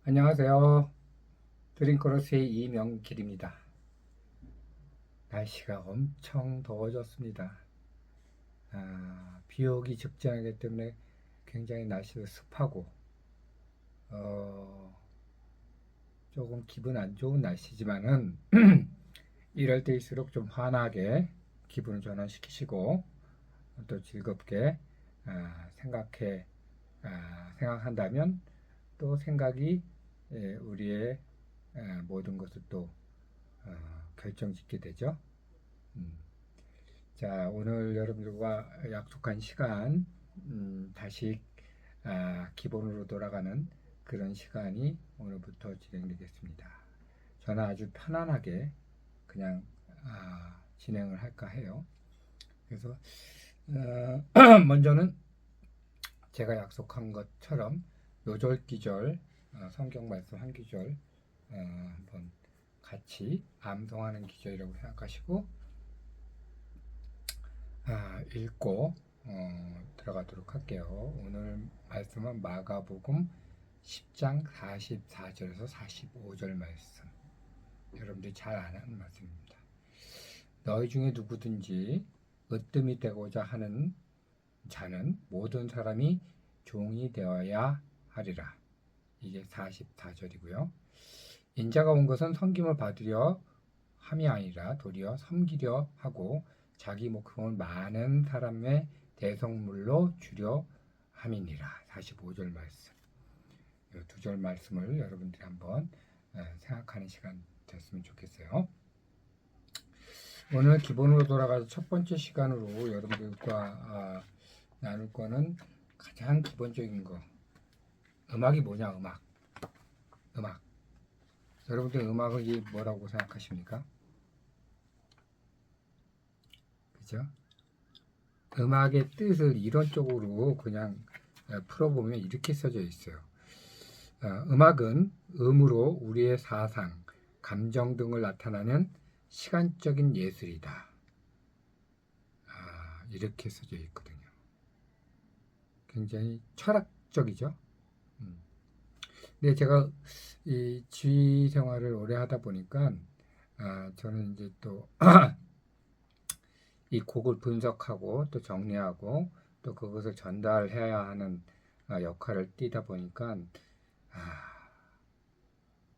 안녕하세요. 드림코러스의 이명길입니다. 날씨가 엄청 더워졌습니다. 비 오기 직전이기 때문에 굉장히 날씨도 습하고 어, 조금 기분 안 좋은 날씨지만은 이럴 때일수록 좀 환하게 기분을 전환시키시고 또 즐겁게 생각한다면 또 생각이 우리의 모든 것을 또 결정짓게 되죠. 음. 자, 오늘 여러분들과 약속한 시간, 다시 기본으로 돌아가는 그런 시간이 오늘부터 진행되겠습니다. 저는 아주 편안하게 그냥 진행을 할까 해요. 그래서 먼저는 제가 약속한 것처럼 요절기절 성경 말씀 한 기절 한번 같이 암송하는 기절이라고 생각하시고 읽고 들어가도록 할게요. 오늘 말씀은 마가복음 10장 44절에서 45절 말씀. 여러분들이 잘 아는 말씀입니다. 너희 중에 누구든지 으뜸이 되고자 하는 자는 모든 사람이 종이 되어야 하리라. 이게 44절이고요. 인자가 온 것은 섬김을 받으려 함이 아니라 도리어 섬기려 하고 자기 목숨을 많은 사람의 대성물로 주려 함이니라. 45절 말씀. 이 두 절 말씀을 여러분들이 한번 생각하는 시간 됐으면 좋겠어요. 오늘 기본으로 돌아가서 첫 번째 시간으로 여러분들과 나눌 거는 가장 기본적인 거. 음악이 뭐냐, 음악. 여러분들 음악이 뭐라고 생각하십니까? 그죠? 음악의 뜻을 이론적으로 그냥 풀어보면 이렇게 써져 있어요. 음악은 음으로 우리의 사상, 감정 등을 나타내는 시간적인 예술이다. 이렇게 써져 있거든요. 굉장히 철학적이죠. 근데 제가 이 지휘 생활을 오래 하다 보니까 저는 이제 또 이 곡을 분석하고 또 정리하고 또 그것을 전달해야 하는 역할을 띠다 보니까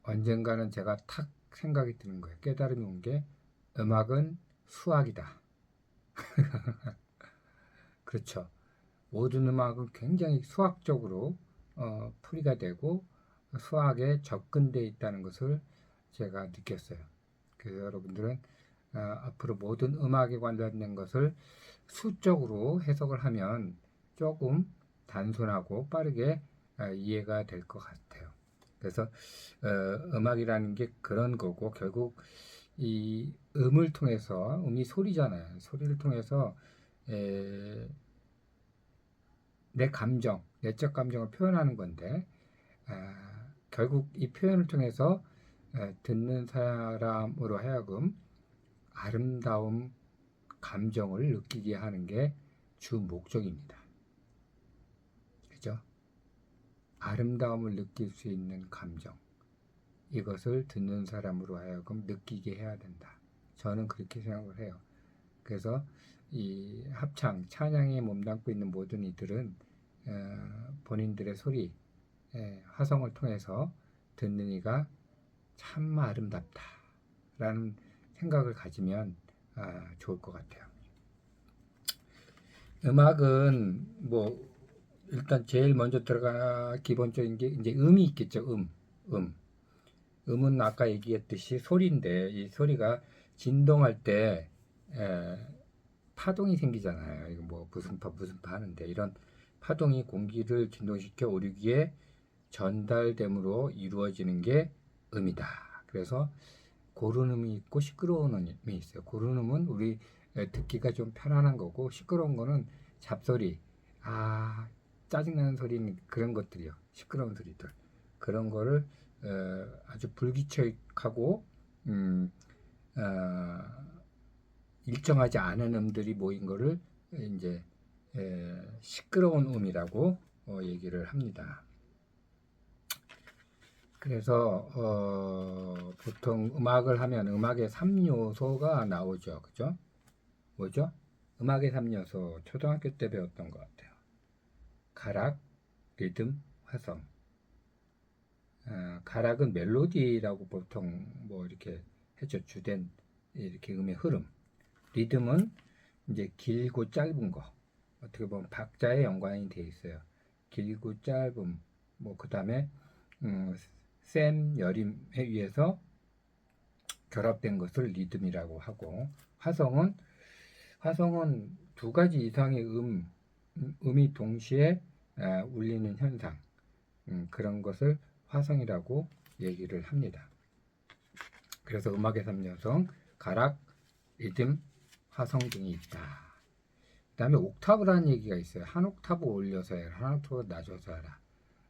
언젠가는 제가 탁 생각이 드는 거예요. 깨달음이 온 게 음악은 수학이다. 그렇죠. 모든 음악은 굉장히 수학적으로 풀이가 되고 수학에 접근되어 있다는 것을 제가 느꼈어요. 그래서 여러분들은 앞으로 모든 음악에 관련된 것을 수적으로 해석을 하면 조금 단순하고 빠르게 이해가 될 것 같아요. 그래서 음악이라는 게 그런 거고 결국 이 음을 통해서 음이 소리잖아요. 소리를 통해서 내 감정, 내적 감정을 표현하는 건데 결국 이 표현을 통해서 듣는 사람으로 하여금 아름다움, 감정을 느끼게 하는 게 주 목적입니다. 그죠? 아름다움을 느낄 수 있는 감정, 이것을 듣는 사람으로 하여금 느끼게 해야 된다. 저는 그렇게 생각을 해요. 그래서 이 합창, 찬양에 몸담고 있는 모든 이들은 본인들의 소리, 화성을 통해서 듣는 이가 참 아름답다 라는 생각을 가지면 좋을 것 같아요. 음악은 뭐 일단 제일 먼저 들어가 기본적인 게 이제 음이 있겠죠. 음은 아까 얘기했듯이 소리인데 이 소리가 진동할 때 파동이 생기잖아요. 이거 뭐 무슨 파 하는데 이런 파동이 공기를 진동시켜 오류기에 전달됨으로 이루어지는 게 음이다. 그래서 고른 음이 있고 시끄러운 음이 있어요. 고른 음은 우리 듣기가 좀 편안한 거고 시끄러운 거는 잡소리, 짜증나는 소리는 그런 것들이요. 시끄러운 소리들. 그런 거를 아주 불규칙하고 일정하지 않은 음들이 모인 거를 이제 시끄러운 음이라고 얘기를 합니다. 그래서 보통 음악을 하면 음악의 3요소가 나오죠. 그죠? 뭐죠? 음악의 3요소 초등학교 때 배웠던 것 같아요. 가락, 리듬, 화성. 가락은 멜로디라고 보통 뭐 이렇게 해죠. 주된 이렇게 음의 흐름. 리듬은 이제 길고 짧은 거. 어떻게 보면 박자에 연관이 돼 있어요. 길고 짧음. 뭐 그다음에 센 여림에 의해서 결합된 것을 리듬이라고 하고, 화성은 두 가지 이상의 음이 동시에 울리는 현상, 그런 것을 화성이라고 얘기를 합니다. 그래서 음악의 3요성 가락, 리듬, 화성 등이 있다. 그 다음에 옥타브라는 얘기가 있어요. 한 옥타브 올려서 해라, 한 옥타브 낮춰서 해라.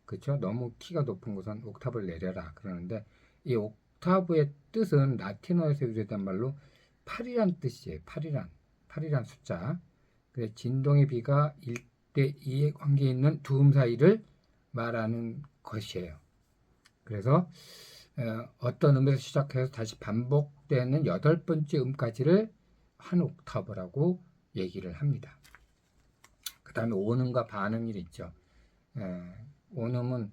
그렇죠? 너무 키가 높은 곳은 옥타브를 내려라 그러는데, 이 옥타브의 뜻은 라틴어에서 유래된 말로 8이란 뜻이에요. 8이란 숫자. 그래서 진동의 비가 1대 2의 관계에 있는 두 음 사이를 말하는 것이에요. 그래서 어떤 음에서 시작해서 다시 반복되는 8번째 음까지를 한 옥타브라고 얘기를 합니다. 그 다음에 오음과 반음이 있죠. 오음은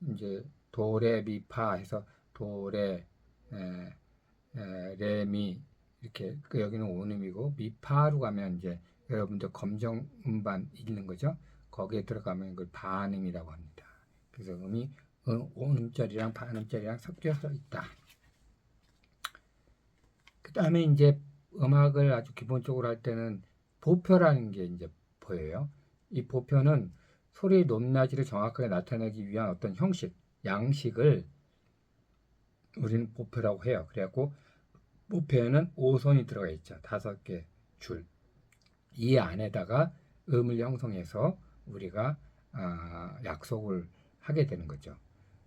이제 도레미파 해서 도레 레미 이렇게 여기는 오음이고, 미파로 가면 이제 여러분들 검정 음반 읽는 거죠. 거기에 들어가면 이걸 반음이라고 합니다. 그래서 음이 오음절이랑 반음절이랑 섞여서 있다. 그 다음에 이제 음악을 아주 기본적으로 할 때는 보표라는 게 이제 보여요. 이 보표는 소리의 높낮이를 정확하게 나타내기 위한 어떤 형식, 양식을 우리는 보표라고 해요. 그래갖고 보표에는 5선이 들어가 있죠. 5개 줄. 이 안에다가 음을 형성해서 우리가 약속을 하게 되는 거죠.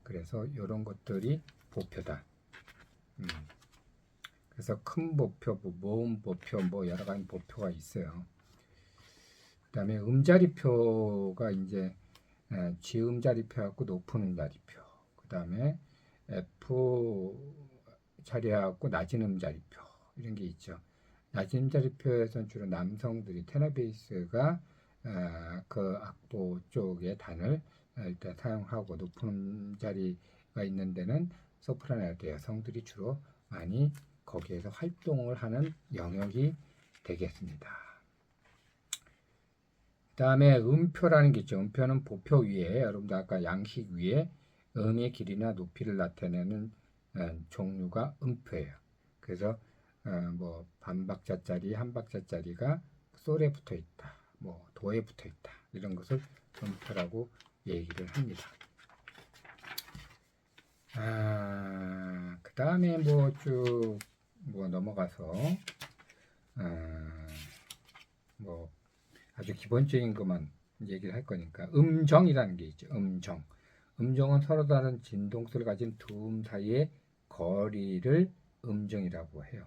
그래서 이런 것들이 보표다. 그래서 큰 보표, 모음 보표, 뭐 여러 가지 보표가 있어요. 그다음에 음자리표가 이제 G음자리표하고 높은 음자리표. 그다음에 F 자리하고 낮은 음자리표 이런 게 있죠. 낮은 음자리표에서는 주로 남성들이 테너베이스가 그 악보 쪽의 단을 일단 사용하고, 높은 음자리가 있는 데는 소프라노 여성들이 주로 많이 거기에서 활동을 하는 영역이 되겠습니다. 그 다음에 음표라는 게 있죠. 음표는 보표 위에, 여러분들 아까 양식 위에 음의 길이나 높이를 나타내는 종류가 음표예요. 그래서 뭐 반박자짜리, 한박자짜리가 솔에 붙어 있다, 뭐 도에 붙어 있다, 이런 것을 음표라고 얘기를 합니다. 그 다음에 뭐 쭉 넘어가서 뭐 아주 기본적인 것만 얘기를 할 거니까, 음정이라는 게 있죠. 음정은 서로 다른 진동수를 가진 두 음 사이의 거리를 음정이라고 해요.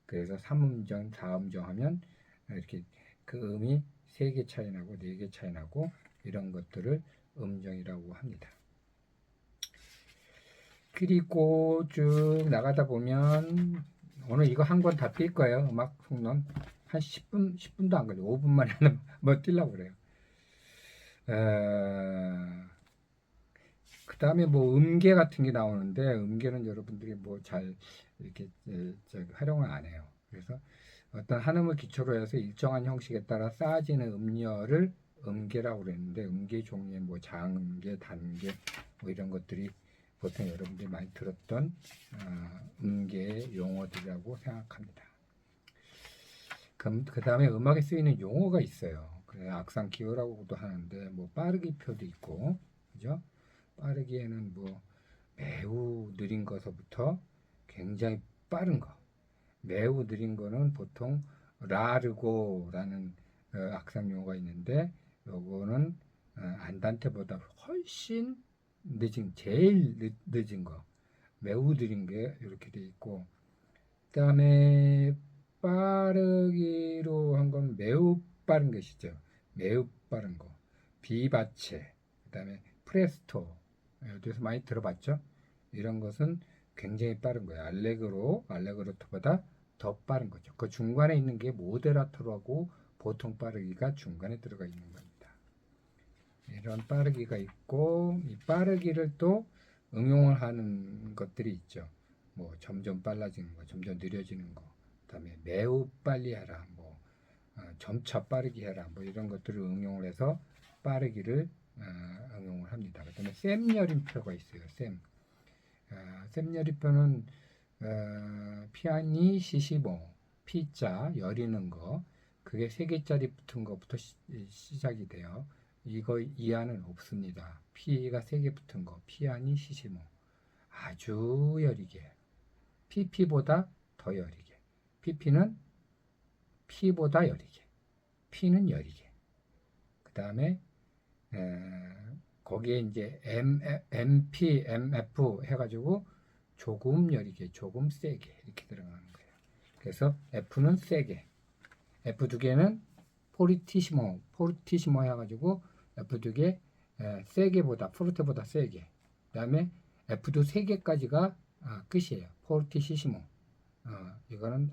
그래서 3음정, 4음정 하면 이렇게 그 음이 3개 차이 나고 4개 차이 나고 이런 것들을 음정이라고 합니다. 그리고 쭉 나가다 보면 오늘 이거 한 권 다 뛸 거예요. 음악 속론 한 10분도 안 걸려. 5분 만에 뭐 뛰려고 그래요. 그 다음에 뭐 음계 같은 게 나오는데, 음계는 여러분들이 뭐 잘 이렇게 활용을 안 해요. 그래서 어떤 한음을 기초로 해서 일정한 형식에 따라 쌓아지는 음열을 음계라고 그랬는데, 음계 종류의 뭐 장계, 단계 뭐 이런 것들이 보통 여러분들이 많이 들었던 음계의 용어들이라고 생각합니다. 그 다음에 음악에 쓰이는 용어가 있어요. 그래서 악상 기호라고도 하는데, 뭐 빠르기 표도 있고, 그죠? 빠르기에는 뭐 매우 느린 것서부터 굉장히 빠른 거. 매우 느린 거는 보통 라르고라는 악상 용어가 있는데, 요거는 안단테보다 훨씬 제일 늦은 거, 매우 느린 게 이렇게 돼 있고, 그 다음에 빠르기로 한 건 매우 빠른 것이죠. 매우 빠른 거. 비바체, 그 다음에 프레스토, 어디서 많이 들어봤죠? 이런 것은 굉장히 빠른 거예요. 알레그로트보다 더 빠른 거죠. 그 중간에 있는 게 모데라토라고 보통 빠르기가 중간에 들어가 있는 겁니다. 이런 빠르기가 있고 이 빠르기를 또 응용을 하는 것들이 있죠. 뭐 점점 빨라지는 거, 점점 느려지는 거, 그다음에 매우 빨리 해라, 뭐 점차 빠르게 해라, 뭐 이런 것들을 응용을 해서 빠르기를 응용을 합니다. 그다음에 셈열림표가 있어요. 셈열림표는 피아니 시시모 피자 열이는 거 그게 3개짜리 붙은 것부터 시작이 돼요. 이거 이하는 없습니다. P가 3개 붙은 거 피아니 시시모 아주 여리게 PP보다 더 여리게 PP는 P보다 여리게 P는 여리게 그 다음에 거기에 이제 MP, MF 해가지고 조금 여리게 조금 세게 이렇게 들어가는 거예요. 그래서 F는 세게 F 2개는 포르티시모 해가지고 F 2개 세게보다 포르테보다 세게 그 다음에 F도 3개까지가 끝이에요. 포르티시시모 이거는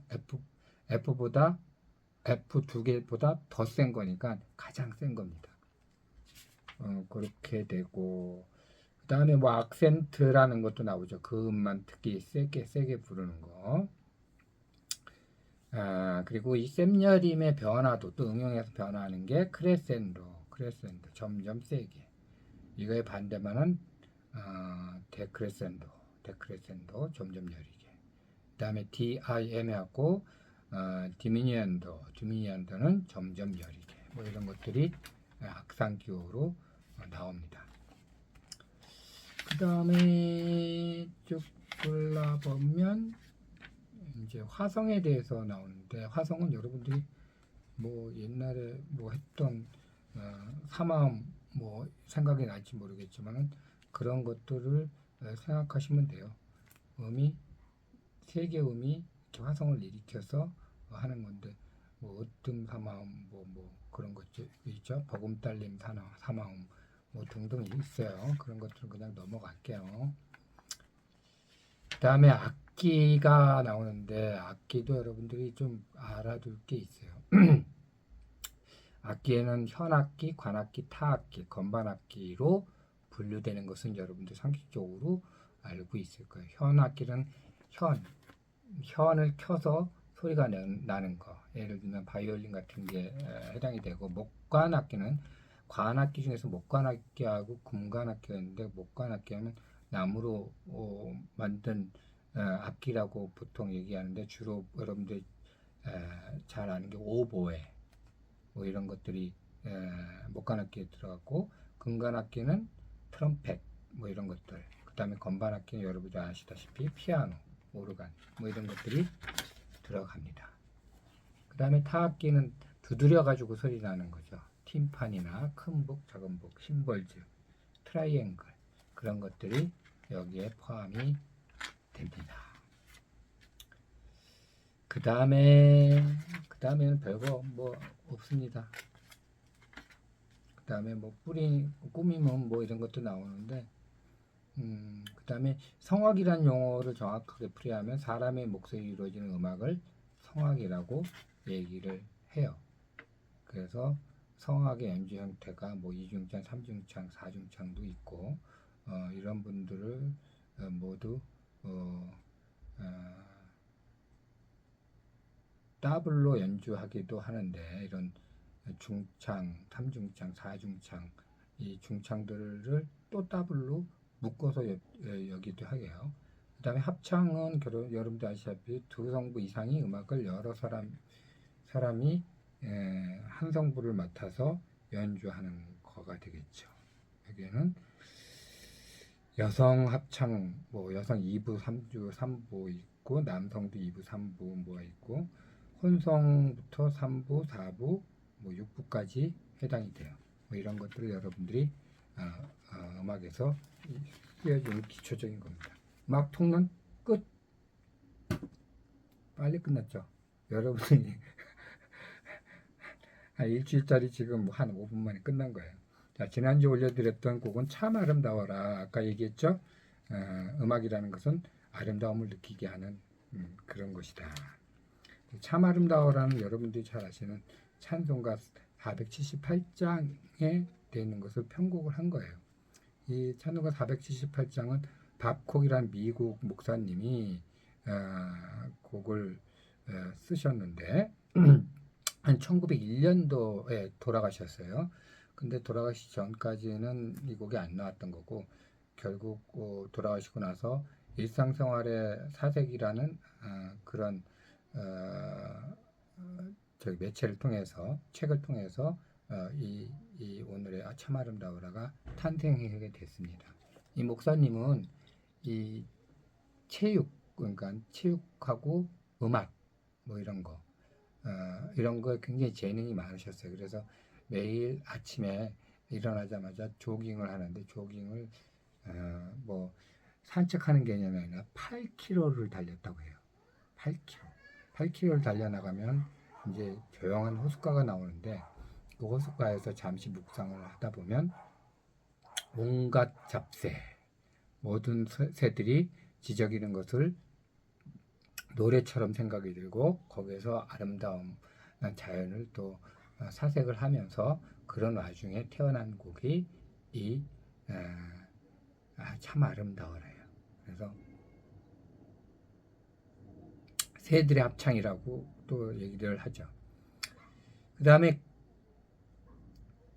F보다 F 2개보다 더 센 거니까 가장 센 겁니다. 그렇게 되고 그 다음에 뭐 악센트라는 것도 나오죠. 그 음만 특히 세게 부르는 거. 그리고 이 셈여림의 변화도 또 응용해서 변화하는 게 크레센도 점점 세게. 이거의 반대만은 데크레센도 점점 여리게. 그 다음에 DIM하고 디미니언도는 점점 여리게. 뭐 이런 것들이 악상기호로 나옵니다. 그 다음에 쭉 골라보면 이제 화성에 대해서 나오는데 화성은 여러분들이 뭐 옛날에 뭐 했던 사마음 뭐 생각이 날지 모르겠지만 그런 것들을 생각하시면 돼요. 세계 음이 이렇게 화성을 일으켜서 하는 건데 뭐 으뜸 사마음 뭐 그런 것들 있죠. 버금딸림 사마음 뭐 등등 있어요. 그런 것들은 그냥 넘어갈게요. 그 다음에 악기가 나오는데 악기도 여러분들이 좀 알아둘 게 있어요. 악기에는 현악기, 관악기, 타악기, 건반악기로 분류되는 것은 여러분들 상식적으로 알고 있을 거예요. 현악기는 현을 켜서 소리가 나는 거. 예를 들면 바이올린 같은 게 해당이 되고 목관악기는 관악기 중에서 목관악기하고 금관악기가 있는데 목관악기는 나무로 만든 악기라고 보통 얘기하는데 주로 여러분들 잘 아는 게 오보에 뭐 이런 것들이 목관악기에 들어갔고 금관악기는 트럼펫 뭐 이런 것들 그 다음에 건반악기는 여러분들 아시다시피 피아노, 오르간 뭐 이런 것들이 들어갑니다. 그 다음에 타악기는 두드려 가지고 소리 나는 거죠. 팀판이나 큰 북, 작은 북, 심벌즈, 트라이앵글 그런 것들이 여기에 포함이 됩니다. 그 다음에는 별거 뭐 없습니다. 그 다음에 뭐 꾸미면 뭐 이런 것도 나오는데 그 다음에 성악이라는 용어를 정확하게 풀이하면 사람의 목소리 이루어지는 음악을 성악이라고 얘기를 해요. 그래서 성악의 연주 형태가 뭐 2중창, 3중창, 4중창도 있고 이런 분들을 모두 더블로 연주하기도 하는데 이런 중창, 3중창, 4중창 이 중창들을 또 더블로 묶어서 여기도 하게요. 그 다음에 합창은 여러분들 아시다시피 2성부 이상이 음악을 여러 사람이 한 성부를 맡아서 연주하는 거가 되겠죠. 여기에는 여성 합창, 뭐 여성 2부, 3부 있고 남성도 2부, 3부 뭐가 있고 혼성부터 3부, 4부, 뭐 6부까지 해당이 돼요. 뭐 이런 것들을 여러분들이 음악에서 띄워주는 기초적인 겁니다. 음악 통론 끝. 빨리 끝났죠. 여러분이 한 일주일짜리 지금 한 5분 만에 끝난 거예요. 자, 지난주 올려드렸던 곡은 참 아름다워라. 아까 얘기했죠? 음악이라는 것은 아름다움을 느끼게 하는 그런 것이다. 참 아름다워라는 여러분들이 잘 아시는 찬송가 478장에 되어 있는 것을 편곡을 한 거예요. 이 찬송가 478장은 밥콕이라는 미국 목사님이 곡을 쓰셨는데 한 1901년도에 돌아가셨어요. 근데 돌아가시기 전까지는 이 곡이 안 나왔던 거고 결국 돌아가시고 나서 일상생활의 사색이라는 그런 저기 매체를 통해서 책을 통해서 이 오늘의 참 아름다워라가 탄생하게 됐습니다. 이 목사님은 이 체육 그러니까 체육하고 음악 뭐 이런 거 이런 거에 굉장히 재능이 많으셨어요. 그래서 매일 아침에 일어나자마자 조깅을 하는데 조깅을 뭐 산책하는 개념이 아니라 8km를 달렸다고 해요. 8km. 8km를 달려나가면 이제 조용한 호숫가가 나오는데 그 호숫가에서 잠시 묵상을 하다 보면 온갖 잡새, 모든 새들이 지저귀는 것을 노래처럼 생각이 들고 거기에서 아름다운 자연을 또 사색을 하면서 그런 와중에 태어난 곡이 이 참 아름다워라요. 그래서 새들의 합창이라고 또 얘기를 하죠. 그 다음에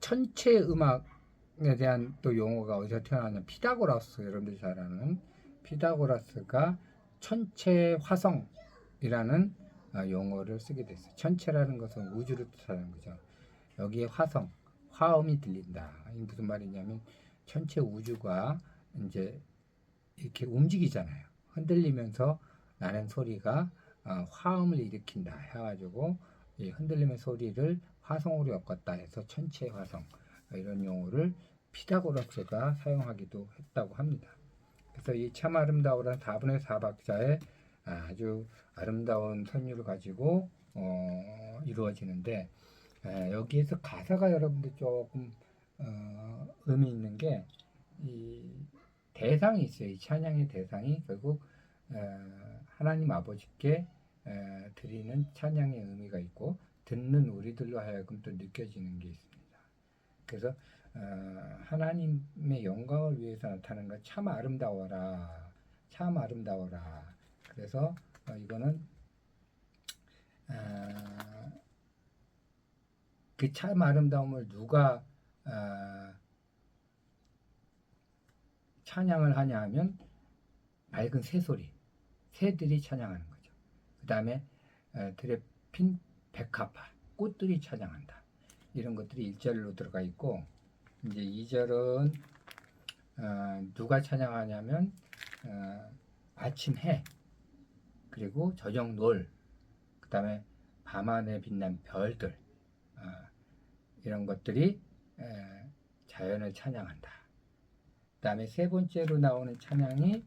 천체 음악에 대한 또 용어가 어디서 태어나냐 피타고라스 여러분들이 잘 아는 피타고라스가 천체 화성이라는 용어를 쓰게 됐어요. 천체라는 것은 우주를 뜻하는 거죠. 여기에 화성, 화음이 들린다. 이게 무슨 말이냐면 천체 우주가 이제 이렇게 움직이잖아요. 흔들리면서 나는 소리가 화음을 일으킨다 해가지고 이 흔들림의 소리를 화성으로 엮었다 해서 천체 화성 이런 용어를 피타고라스가 사용하기도 했다고 합니다. 그래서 이 참 아름다워라는 4분의 4박자의 아주 아름다운 선율을 가지고 이루어지는데 여기에서 가사가 여러분들 조금 의미 있는 게 이 대상이 있어요. 이 찬양의 대상이 결국 하나님 아버지께 드리는 찬양의 의미가 있고 듣는 우리들로 하여금 또 느껴지는 게 있습니다. 그래서 하나님의 영광을 위해서 나타나는 것 참 아름다워라, 참 아름다워라. 그래서 이거는 그 참 아름다움을 누가 찬양을 하냐 하면 맑은 새소리, 새들이 찬양하는 거죠. 그 다음에 들에 핀 백합화, 꽃들이 찬양한다. 이런 것들이 1절로 들어가 있고 이제 2절은 누가 찬양하냐면 아침 해 그리고 저녁 노을 그 다음에 밤하늘에 빛난 별들 이런 것들이 자연을 찬양한다. 그 다음에 세 번째로 나오는 찬양이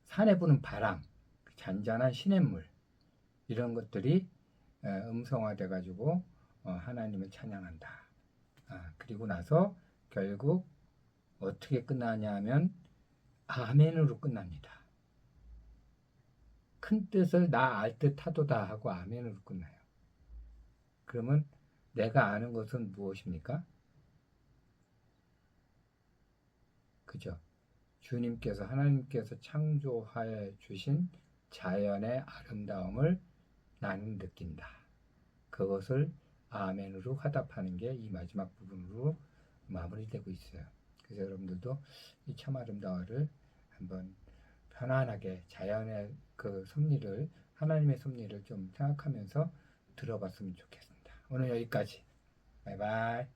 산에 부는 바람, 잔잔한 시냇물 이런 것들이 음성화돼 가지고 하나님을 찬양한다. 그리고 나서 결국 어떻게 끝나냐 하면 아멘으로 끝납니다. 큰 뜻을 나 알 듯하도다 하고 아멘으로 끝나요. 그러면 내가 아는 것은 무엇입니까? 그죠? 주님께서 하나님께서 창조하여 주신 자연의 아름다움을 나는 느낀다. 그것을 아멘으로 화답하는 게 이 마지막 부분으로 마무리되고 있어요. 그래서 여러분들도 이 참 아름다워를 한번 편안하게 자연의 그 섭리를 하나님의 섭리를 좀 생각하면서 들어봤으면 좋겠습니다. 오늘 여기까지. 바이바이.